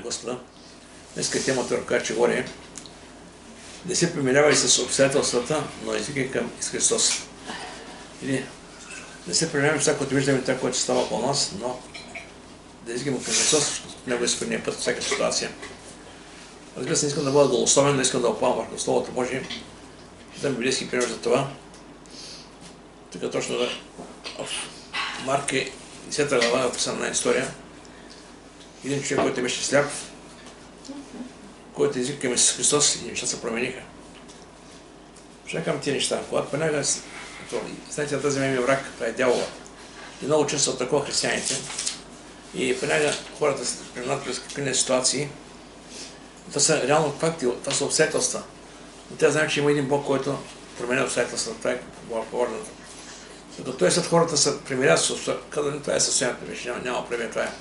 Господа. Днеска темата, която ще говори, не се примирявай с обстоятелствата, но извикай към Христос. Или не се примирявай с това, което виждаме, това, което става около нас, но да извикаме към Христос, защото Него изпълния път в всяка ситуация. Разбира се, не искам да бъда голословен, не искам да опавам върху Словото Божие. Ще дам библейски пример за това. Така точно в Марки 10 глава е описана една история. Един човек, който беше сляп, който извикаме с Христос и неща се промениха. Ще към тия неща. Когато понякога, знаете, тази земя е враг, това е дявола. И много често атакува християните. И понякога хората се преминат през какви ситуации. Това са реално факти, това са обстоятелства. Но тя знае, че има един Бог, който променя обстоятелствата. Това е по-важното. Докато той след хората се примирят с обстоятелствата, това е състоянието вече, няма проблем, това е.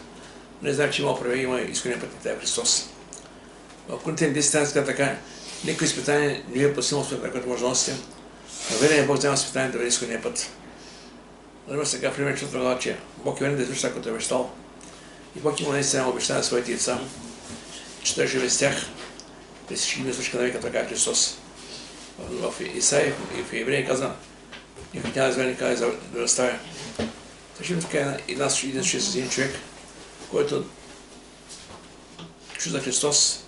Не знае, че има проблем, има искрения път и това е Христос. В Коринтияни 10 така, никой изпитание не е по-силно спитание, което може да носите, но верен Бог взема изпитание да върви искрения път. Разбира се, така пример чувства глава, че Бог е верен да извърши това, което е обещал. И Бог има наистина обещание на своите деца, че той живее с тях, през всички дни случка на века, така е Христос. В Исаия и в Евреи каза, никой няма да изведе никъде да разставя. Тъжим така един случай с един човек, който чу за Христос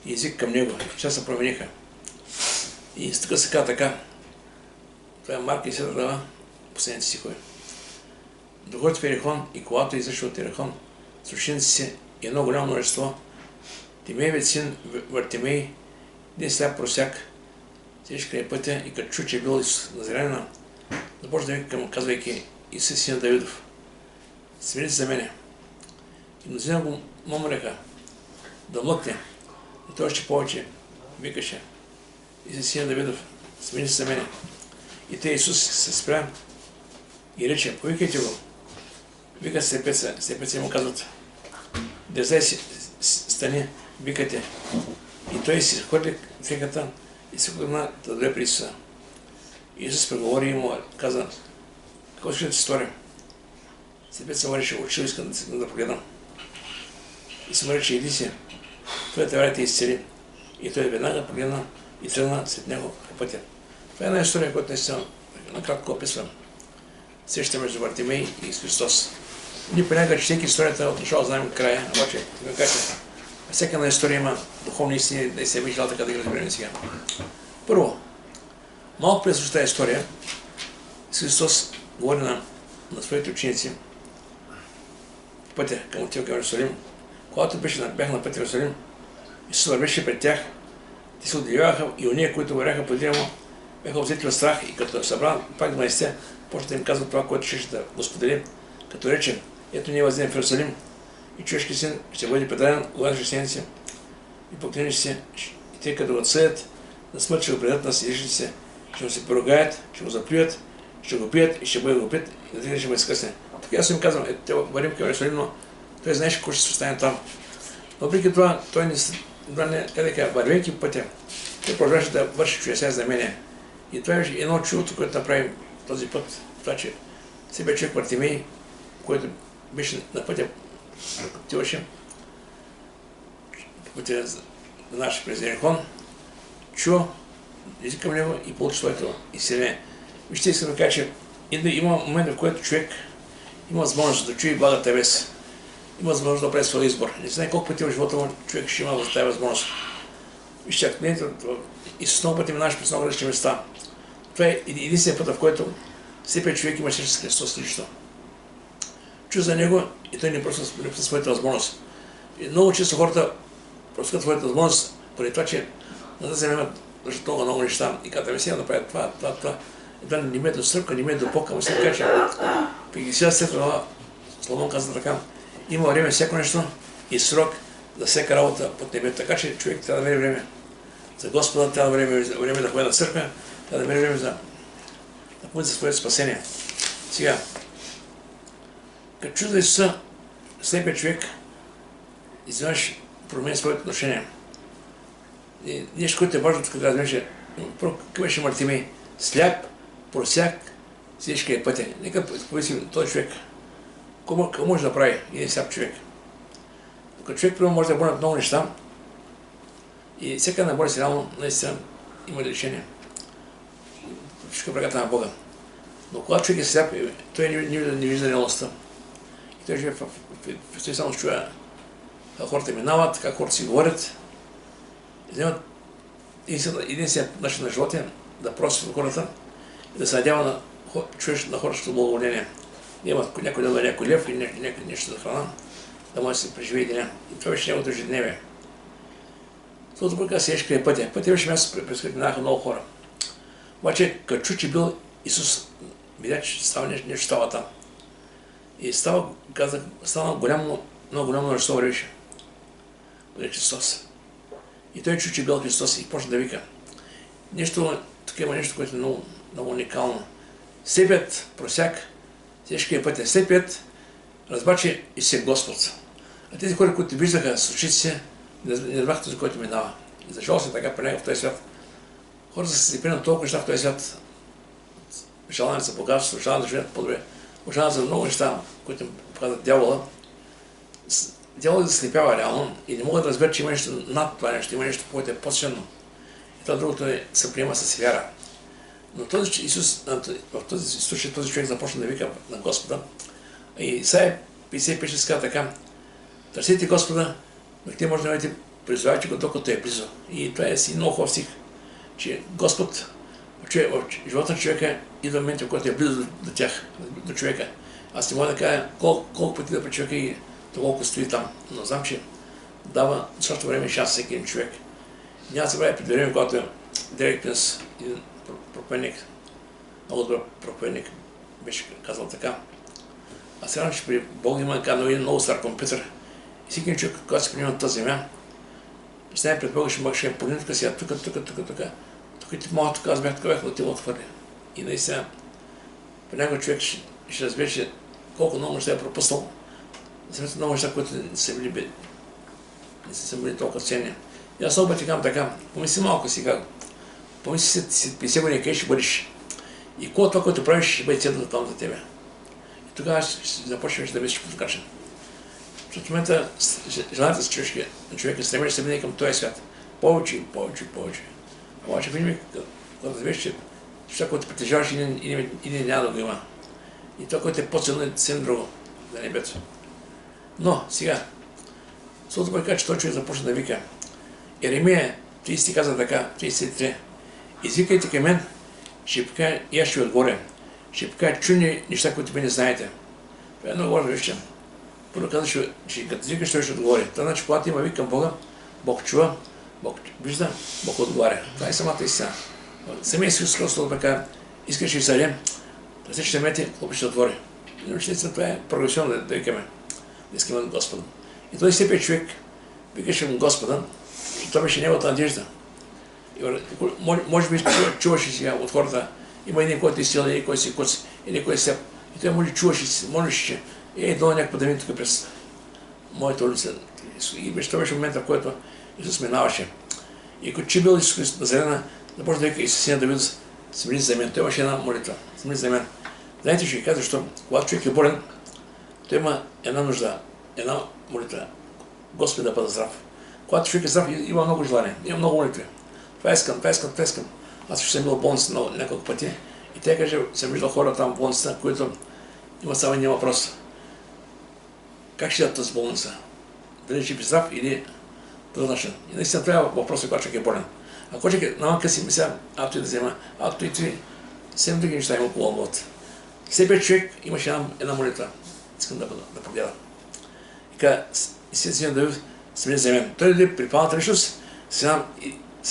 и език към Него. Неща се промениха. И тук се казва така. Това е Марка 10 глава, последните стихове. Доходят в Ерихон и когато излиза от Ерихон, с ученици си и едно голямо множество, Тимеевият син Вартимей, един сляп просяк, седеше край пътя и като чу, че е бил назрянина, започна да вика към, казвайки: Исус, син Давидов, смири се за мене. И мнозина го момоляха да млъкне. И той още повече викаше: Исус, син Давидов, смири се за мене. И те Исус се спря и рече: повикайте го. Вика слепеца и му казват: дързай си, стани, викате. И той си хвърли в реката и се хвърна да даде при Исуса. Исус преговори и му каза: какво ще ти стори? Слепеца му рече: очил, искам да погледам. И се му рече: иди си, той трябва да те изцели. И той веднага погледна и тръгна след него по пътя. Това е една история, която наистина накратко описвам. Среща между Вартимей и Христос. Ние понякога, четейки историята, отначало знаем края, обаче, всяка една история има духовни истини, да се би желал така да ги разберем сега. Първо, малко през тази история, Христос говори на своите ученици в пътя към отива към Иерусалим. Когато бяха на пътя в Иерусалим, Исус вървеше пред тях, те се удивяваха и уния, които вървяха преди му, бяха взети от страх и като събра пак 12, почна да им казва това, което ще да го сподели, като рече: ето ние възлизаме в Иерусалим и човешки син ще бъде предаден у вас жестеници и поклониш се, и те като го отсъдят, на смърт ще го предадат на съдишници, ще му се поругаят, ще го заплюят, ще го пият и ще бъде го пит и на трите ще му изкъсне. Така аз им казвам: те вървим към Иерусалим, но той знаеше какво ще се стане там. Въпреки това, той не вървейки по пътя, той продължаваше да върши чудеса за мене. И това беше едно чудото, което направи този път. Това, че себе човек Вартимей, който беше на пътя, отиваше по пътя на нашия през Ерихон, чу език към него и получи своето изцеление. Вижте, искам да кажа, че има момент, в който човек има възможност да чуе благата вест. Има възможност да прави своя избор. Не знае колко пъти в живота му човек ще има тази възможност. Вижте, Исус много пъти минаваше през много различни места. Това е единственият път, в който всеки човек има среща с Христос лично. Чу за Него и той не пропусна своята възможност. И много често хората пропускат своята възможност, поради това, че на тази земя имат много неща и казват: сега да правят това. Едва не ме до сръбка, не ме до пока, му се кача. При 60 глава Соломон каза така: има време всяко нещо и срок за всяка работа под небето. Така че човек трябва да намери време за Господа, трябва да намери време да ходи на църква, трябва да намери време да помисли за своето спасение. Сега, като чу за Исуса, слепия човек изведнъж промени своето отношение. И нещо, което е важно, тук да размеше, какъв беше Вартимей? Сляп, просяк, седеше край пътя. Нека помислим този човек. Какво може да прави един сляп човек? като човек примерно може да борят много неща и всяка една болест реално наистина има лечение. Всичко е врагата на Бога. Но когато човек е сляп, той не вижда реалността. И той живе той само чува как хората минават, как хората си говорят. Единственият начин на живота е да проси от хората и да се надява на хората благоволение. Да имат някой да даде някой лев или нещо за храна, да може да се преживее деня. И това беше неговото ежедневие. Защото пък се ешкрие пътя. Пътя беше място, през което минаха много хора. Обаче, като чу, че бил Исус, видя, че става нещо става там. И стана много голямо множество вървеше. Бъде Христос. И той чу, че бил Христос и почна да вика. Тук има нещо, което е много уникално. Слепият просяк, тежкият път е слепият, разбра, че Исус е Господ. А тези хора, които виждаха с очите си, не разбраха този, който минава. И защо се така преляга в този свят? Хората са слепени на толкова неща в този свят. Желание за богатство, желание да живеят по-добре, желание за много неща, които им показват дявола. Дявола да заслепява реално и не могат да разберат, че има нещо над това нещо, има нещо, което е по-ценно. И това другото се приема с вяра. Но в този случай този човек започна да вика на Господа. И Исаия 55 се казва така: търсете Господа, но те може да намерите, призовавайте го, докато е близо. И това е си много хубав стих, че Господ в живота на човека идва момент, в който е близо до тях, до човека. Аз не мога да кажа колко пъти да при човека и колко стои там, но знам, че дава в същото време шанс всеки един човек. Няма да се прави преди време, когато Дерек Принс, един проповедник, много добър проповедник, беше казал така. Аз се радвам, че при Бог има един много стар компютър и всеки един човек, когато се приема на тази земя, знае пред Бога, ще е погледнат тук сега, тук и ти мога тук, аз бях тук, но ти го отхвърли. И наистина, при някой човек ще разбере, че колко много неща е пропуснал, за много неща, които не са били толкова ценни. И аз много пъти казвам така: помисли малко сега, помисли си 50 години къде ще бъдеш. И колко това, което правиш, ще бъде ценно там за тебе. И тогава ще започнеш да бъдеш по-закачен. В момента желанието за човека стремеше се мине към този свят. Повече. Обаче винаги, когато разбереш, че това, което притежаваш, или няма да го има. И това, което е по-ценно, е съвсем друго за небето. Но сега, Словото Бог казва, че той човек започна да вика. Еремия 30 каза така, 33. Извикайте към мен, ще покажа, и аз ще ви отговоря. Ще покажа чудни неща, които вие не знаете. Това е много важно вижте. Първо каза, че като извикаш, той ще отговори. Това значи, когато има вик към Бога, Бог чува, Бог вижда, Бог отговаря. Това е самата истина. Самия Исус Христос така: искаш да съдем, различни мети, Бог ще отвори. И наистина това е прогресивно да викаме. Да искаме от Господа. И този слепия човек викаше към Господа, че това беше неговата надежда. Може би чуваше сега от хората, има един, който е силен, един, който си куц, един, който е сеп. И той може чуваше, че долу някакво да мине тук през моята улица. И това беше момента, в който Исус минаваше. И като че бил Исус Назарена, започна да вика: Исус, сина Давид, смили за мен. Той имаше една молитва: смили за мен. Знаете, ще ви кажа, защо когато човек е болен, той има една нужда, една молитва: Господи, да бъда здрав. Когато човек е здрав, има много желание, има много молитви. Това искам. Аз ще съм бил в болница няколко пъти и те каже, съм виждал хора там в болницата, които имат само един въпрос: как ще дадат тази болница? Дали ще би здрав или продължен? И наистина това е въпросът, когато човек е болен. Ако човек е намъка си мисля, и да взема, и ти, съвсем други неща има около живота. Слепият човек имаше една молитва: искам да победа. И каза: сина Давид, смили за мен. Той дойде при пълната личност с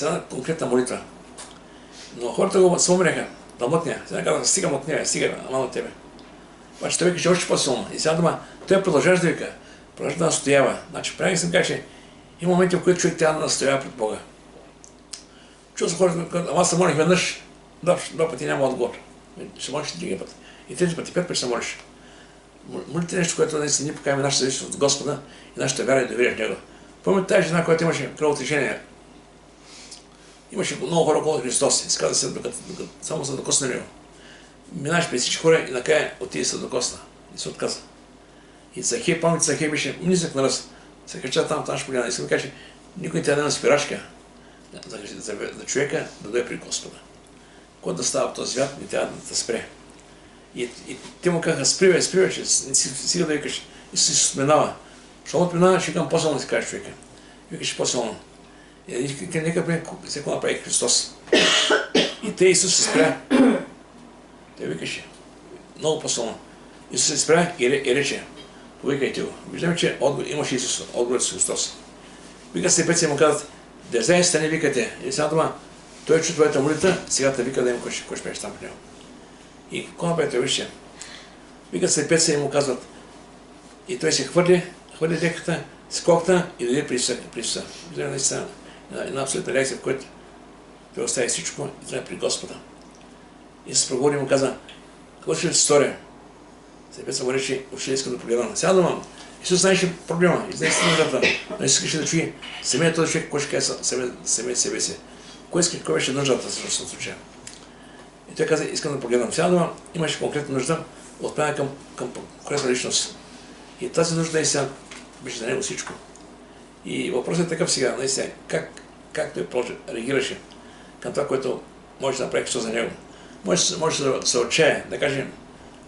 една конкретна молитва. Но хората го съумреха да мътня. Сега казаха: стига мътня, стига, ама от тебе. Обаче той викаше още по-силно. И сега дума, той продължаваш да вика, продължава да настоява. Значи, правих съм каже, има моменти, в които човек трябва да настоява пред Бога. Чул съм хората, ама аз се молих веднъж, два пъти няма отговор. Ще молиш други път. И трети пъти, 5 пъти се молиш. Молите нещо, което наистина ни покажем нашата зависимост от Господа и нашата вяра и доверие в Него. Помните тази жена, която имаше кръвотечение. Имаше много хора около Христос. Изказа се, докато само се докосна Него. Минаш през всички хора и накрая отиде се докосна. И се отказа. И Захей, помните, Захей беше нисък на ръст. се кача там ще погледна. Искам да кажа, никой не трябва да има спирачка за човека да дойде при Господа. Когато да става в този свят, не трябва да спре. И те му казаха, спривай, че сега да викаш. Исус се споменава. Що отминава, ще викам по-силно си кажеш човека. Викаш по-силно. Нека всеко направи Христос. И те Исус се спря. Те викаше. Много по-силно. Исус се спря и рече, повикайте го. Виждаме, че имаше Исус, отговорът с Христос. Вика се пеци и му казват, дързай стане, викате. И сега дома, той чу твоята молитва, сега те вика да им кой ще пееш там при него. И какво направи той вижте? Вика се пеца и му казват, и той се хвърли леката, скокна и дойде при Исуса. Виждаме наистина една абсолютна реакция, в която той остави всичко и тръгна при Господа. И се проговори и му каза, какво ще сторя? Пеца му рече, въобще иска да погледам. Сега думам, Исус знаеше проблема, и знаеше нуждата, но Исус искаше да чуи самия този човек, кой ще каже самия себе си. Кой беше нуждата в случая? И той каза, искам да погледам. Сега думам, имаше конкретна нужда, отправя към конкретна личност. И тази нужда наистина беше за него всичко. И въпросът е такъв сега, наистина, как той реагираше към това, което може да направи Христос за него. Може да се отчае, да каже,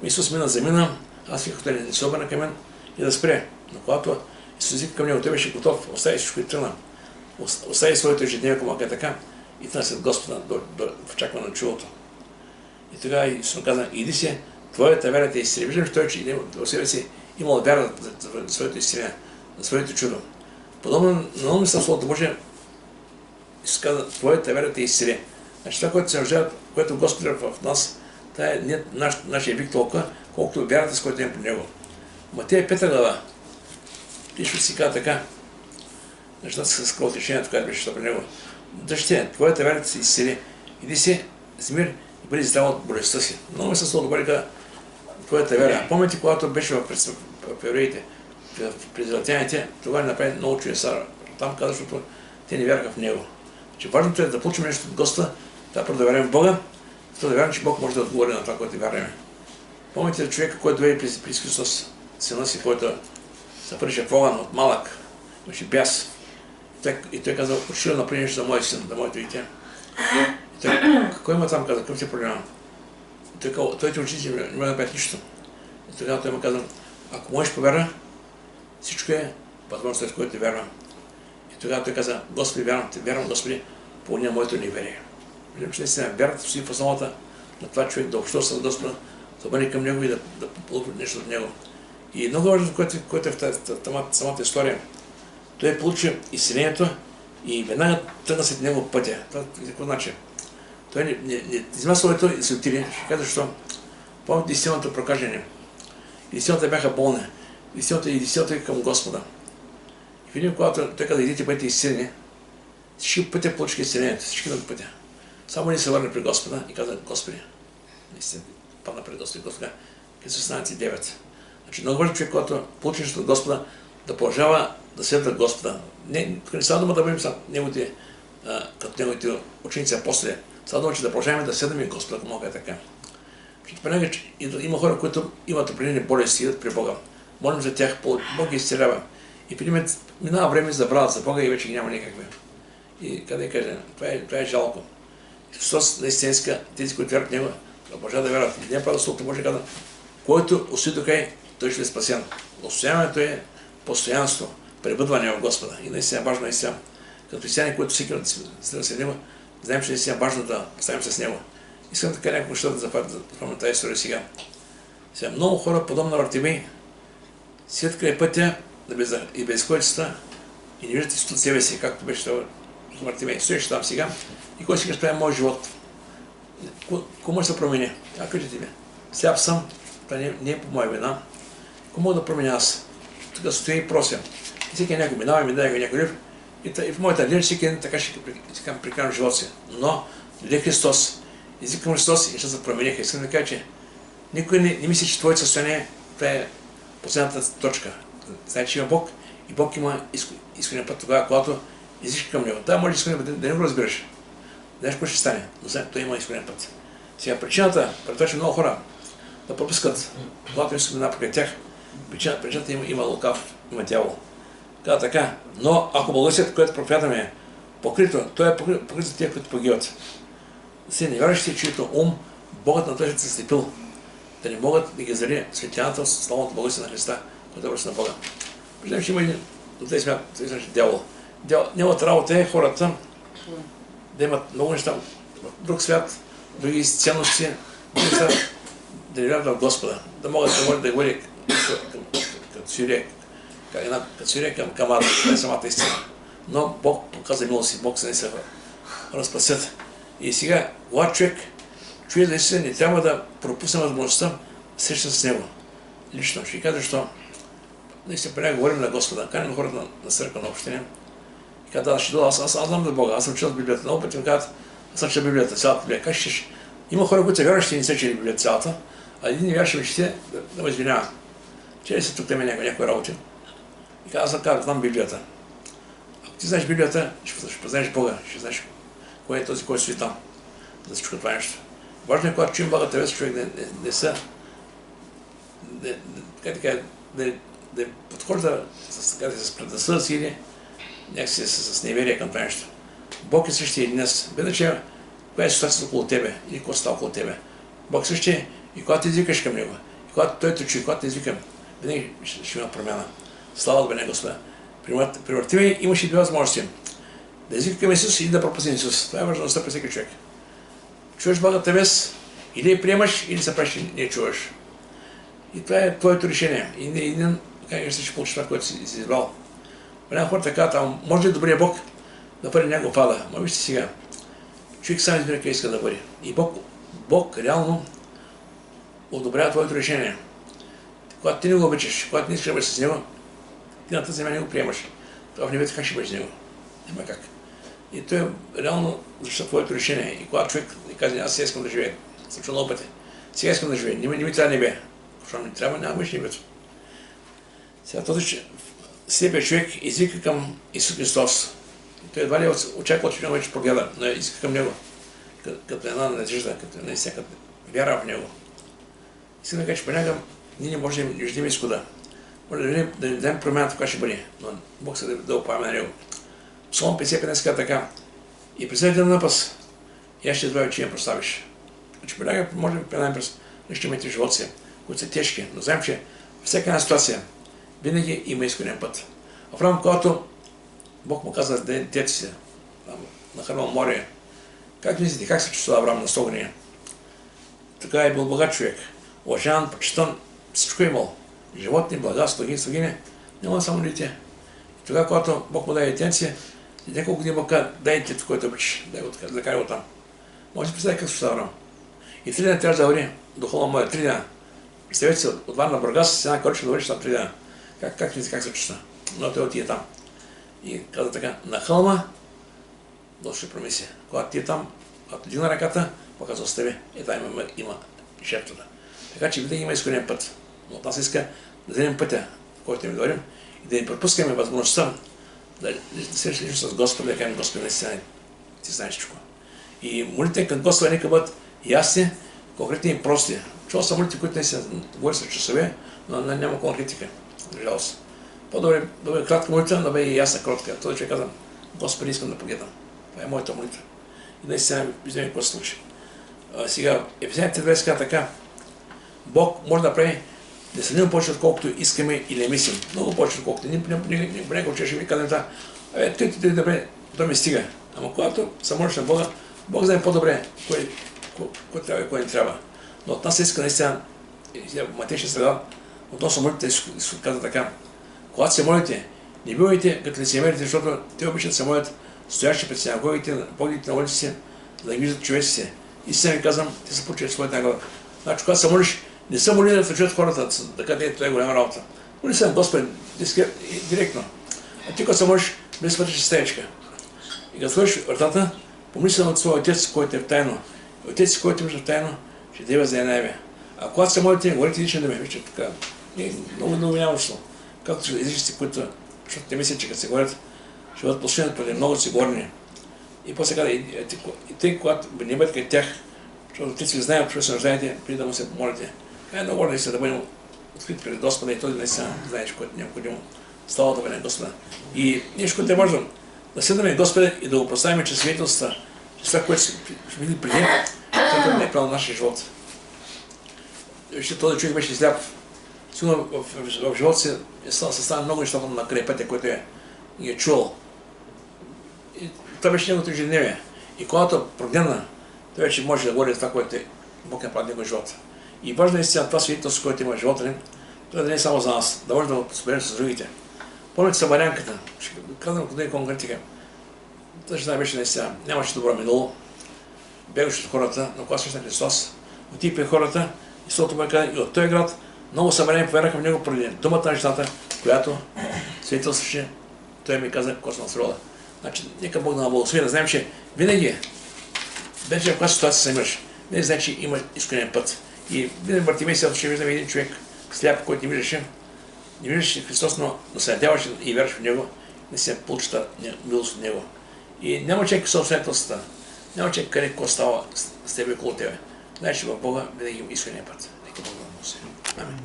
Исус замина, аз виках да не се обърна към мен и да спре. Но когато Исус вика към него, той беше готов, остави всичко и тръгна. Остави своето ежедневие, ако е така, и тръгна след Господа в очакване на чудото. И тогава Исус каза, иди си, твоята вяра те изцели. Виждам, че той в себе си имал вяра за своето изцеление, за своето чудо. Подобно на мисля Словото Божие, Исус каза, твоята вяра те изцели. Значи това, което се рождава, което Господ в нас, това е не нашия вик толкова, колкото вярата, с която имам при него. Матея 5 глава, пише си казва така, нещата са скролят решението, което беше при него. Дъще, твоята вяра се изцели. Иди си с мир и бъди здрава от болестта си. Много се Словото Божие казва, твоята вяра. Помните, когато беше в евреите, при израелтяните, тогава ни направи много чудеса. Там каза, защото те не вярваха в него. Че важното е да получим нещо от Господа, да вярваме в Бога, да вярваме, че Бог може да отговори на това, което вярваме. Помните човека, който дойде при Христос, сина си, който се пръше в огън от малък, имаше бяс. И той каза, отшил да направи нещо за мой син, за моето дете. И той, какво има там, каза, какъв ти е проблема? И той ти учи, че не може да направи нищо. И тогава той му каза, ако можеш повярва, всичко е възможно, след което ти вярва. И тогава той каза, Господи, вярвам, Господи, пълня моето неверие. Виждам, че наистина вярата си в основата на това човек да общува с Господа, да бъде към него и да получи нещо от него. И много важно, което е в самата история, той получи изцелението и веднага тръгна след него пътя. Това какво значи? Той не взема своето и се отиде. Ще кажа защо. Помните истината прокажени. Истината бяха болни. Истината е към Господа. И видим, когато той каза, идите бъдете изцелени, всички пътя получиха изцелението, всички на пътя. Само ни се върна при Господа и каза, Господи, наистина, падна пред Господи, Господа, къде са 9. Значи много важен човек, когато получи нещо от Господа, да продължава да следва Господа. Тук не става дума да бъдем като неговите ученици апостоли. Става дума, че да продължаваме да следваме Господа, ако мога така. Понега има хора, които имат определени болести, идат при Бога. Молим за тях, Бог ги изцелява. И при минава време забравят за Бога и вече ги няма никакви. И къде каже, това е жалко. Христос наистина иска тези, които вярват в Него, да продължават да вярват. Не правда Словото Божие казва, който усвои кай, той ще е спасен. Устояването е постоянство, пребъдване в Господа. И наистина важно е сега, като християни, които всеки следва след Него, знаем, че наистина важно да оставим с Него. Искам така някакво неща да запомня тази история сега. Много хора, подобно на Вартимей, седят край пътя и безкоечествата и не виждат Исус от себе си, както беше това Вартимей. Стоеше там сега и кой сега ще моят живот? Кой може да се промени? Кажете ми, сляп съм, това не е по моя вина. Кой мога да променя аз? Тук стоя и прося. И всеки някой минава, ми дай някой лев. И в моята лев всеки така ще прекарам живота си. Но дойде Христос. Извикам Христос и ще се промениха. Искам да кажа, че никой не мисли, че твоето състояние това е последната точка. Значи, че има Бог и Бог има изходен път тогава, когато изискаш към Него. Да, може да не го разбираш. Знаеш какво ще стане, но той има изходен път. Сега причината, пред това, че много хора да пропускат, когато им се мина покрай тях, причината има лукав, има дявол. Каза така, но ако благословието, което проповядваме е покрито, то е покрито за тия, които погиват. Си невярващите, чието ум Богът на тъжите се слепил, да не могат да ги зали светлината с славното благословие на Христа, който е връща на Бога. Виждам, че има един от тези смят, дявол. Неговата работа е хората да имат много неща в друг свят, други ценности, да не вярват в Господа, да могат да говори като сирия към камара, това е самата истина. Но Бог показа милост и Бог се не се разпасят. И сега, когато човек чуе за истина, не трябва да пропусне възможността да среща с него. Лично. Ще ви кажа, защо наистина при него говорим на Господа, каним хората на църква, на общиня. И казват, аз ще дойда, аз знам за Бога, аз съм чел Библията. Много пъти ми казват, аз съм чел Библията, цялата Библия. Как щеш? Има хора, които са вярващи и не са чели Библията цялата, а един вярващи ми чете да ме извинява. Чели се тук някои работи. И казвам, знам Библията. Ако ти знаеш Библията, ще познаеш Бога, ще знаеш кой е този, който стои там, за всичко това нещо. Важно е, когато чуем Богата вест, човек да подхожда с предразсъдъци или някакси с неверие към това нещо. Бог е същия и днес. Без значение коя е ситуацията около тебе или какво става около тебе. Бог същия и когато ти извикаш към Него, и когато Той те чуе, когато те извикам, винаги ще има промяна. Слава да бъде Господа. Превъртивай, имаше две възможности. Да извика към Исус и да пропусне Исус. Това е важността при всеки човек. Чуваш Богата вест, или я приемаш, или се правиш, не я чуваш. И това е твоето решение. И не един, как ще получиш това, което си избрал. Голяма хората казват, може ли добрия Бог да бъде някого пада? Но вижте сега, човек сам избира къде иска да бъде. И Бог реално одобрява твоето решение. Когато ти не го обичаш, когато не искаш да бъдеш с него, ти на тази земя не го приемаш. Това в небето как ще бъдеш с него? Няма как. И то е реално защото твоето решение. И когато човек каже, аз сега искам да живея, съм чул много пъти, сега искам да живея, не ми трябва небе. Защото ми трябва, няма бъдеш небето. Сега този слепия човек извика към Исус Христос. И той едва ли очаква, че вече прогледа, но извика към Него. Като една надежда, като всяка вяра в Него. Искам да кажа, че понякога ние не можем да виждем изхода. Може да не дадем промяната, каква ще бъде, но Бог се да опаваме на Него. Псалом 55 днес казва така. И през един напас, и аз ще добавя, че я проставиш. Значи понякога можем да преминем през нещимите живота си, които са тежки, но знаем, че всяка една ситуация винаги има изходен път. Авраам, когато Бог му каза да детето си, нахранвал море, как мислите, как се чувства Авраам на 100 години? Така е бил богат човек, уважаван, почитан, всичко е имал. Животни, блага, слугини, няма само дете. И тогава, когато Бог му даде детенция, и няколко дни му каза, дай детето, което обичаш, да кари го там. Може да представи как се чувства Авраам. И 3 дена трябва да върви до холма море, 3 дена. Представете се, от Варна Бургас, с една коричка да вървиш там 3 дена. Как се чувства? Но той отиде там. И каза така, на хълма, ще промисли. Когато ти е там, когато дигна ръката, показва с тебе, там има жертвата. Така че винаги има изходен път. Но от нас иска да вземем пътя, който ми дойдем, и да не пропускаме възможността да се лично с Господа, да кажем, Господи, наистина, ти знаеш всичко. И молите към Господа нека бъдат ясни, конкретни и прости. Чувал съм молите, които не се говори с часове, но няма конкретика. Жалост. По-добре да бъде кратка молитва, да бъде ясна, кротка. Той човек казва, Господи, искам да погедам. Това е моята молитва. И наистина виждаме какво се случи. Сега, Ефесяните 20 казва така, Бог може да прави да се не повече, отколкото искаме или мислим. Много повече, отколкото. Понякога ще ми казвам това, ти добре, то ми стига. Ама когато се молиш на Бога, Бог знае по-добре кой трябва и кой не трябва. Но от нас се иска наистина, Матей ще среда, относно молитвата Исус каза така, когато се молите, не бивайте като лицемерите, защото те обичат да се молят стоящи пред синагогите, погледите на улиците си, за да ги виждат човеците. Истина ви казвам, те са получили своята награда. Значи, когато се молиш, не са моли да се чуят хората, така това е голяма работа. Моли се на Господи, директно. А ти, когато се молиш, без вътрешна стаечка. И като сложиш вратата, помисли се на своя отец, който е в тайно. И отец, който е в тайно, ще дева за една. А когато се молите, говорите лично да ме вижте така. Много нямащо. Както езиците, които, защото те мислят, че като се говорят, ще бъдат послушани преди много сигурни. И после каза, и тъй, когато не бъдете като тях, защото те си знаят, че се нуждаете, преди да му се помолите. Много важно да бъдем открити пред Господа и той наистина знаеш, което е необходимо Слава Тебе на Господа. И нещо, което можем да седнем Господа и да го поставим, че свидетелства, че това, което сме били преди, това не е правилно нашия живот. Вижте, този човек беше сляп. Сигурно в живота си се става много нещата на край пътя, който е чувал. И това беше неговото ежедневие. И когато прогледна, той вече може да говори за това, което Бог направи в неговия живот. И важно е истина това свидетелство, което има в живота ни, това да не е само за нас, да може да го споделим с другите. Помните Самарянката, ще казвам къде е конкретика. Тази жена беше наистина, нямаше добро минало, бегаше от хората, но когато срещна Христос, отиде при хората и Словото му каза, и от този град много самаряни повярваха в него поради думата на жената, която свидетелстваше, той ми каза, Космос рода. Значи, нека Бог да ни благослови, да знаем, че винаги, без в каква ситуация се имаш, винаги знае, че има изконен път. И винаги Бартимей се ще виждаме един човек сляп, който не виждаше Христос, но се надяваше и вярваше в него, не се получи милост от него. И няма човек с обстоятелствата, няма човек къде какво става с тебе и около тебе. Знаеш, че в Бога винаги има искрения път. Нека Бог да му се. Амин.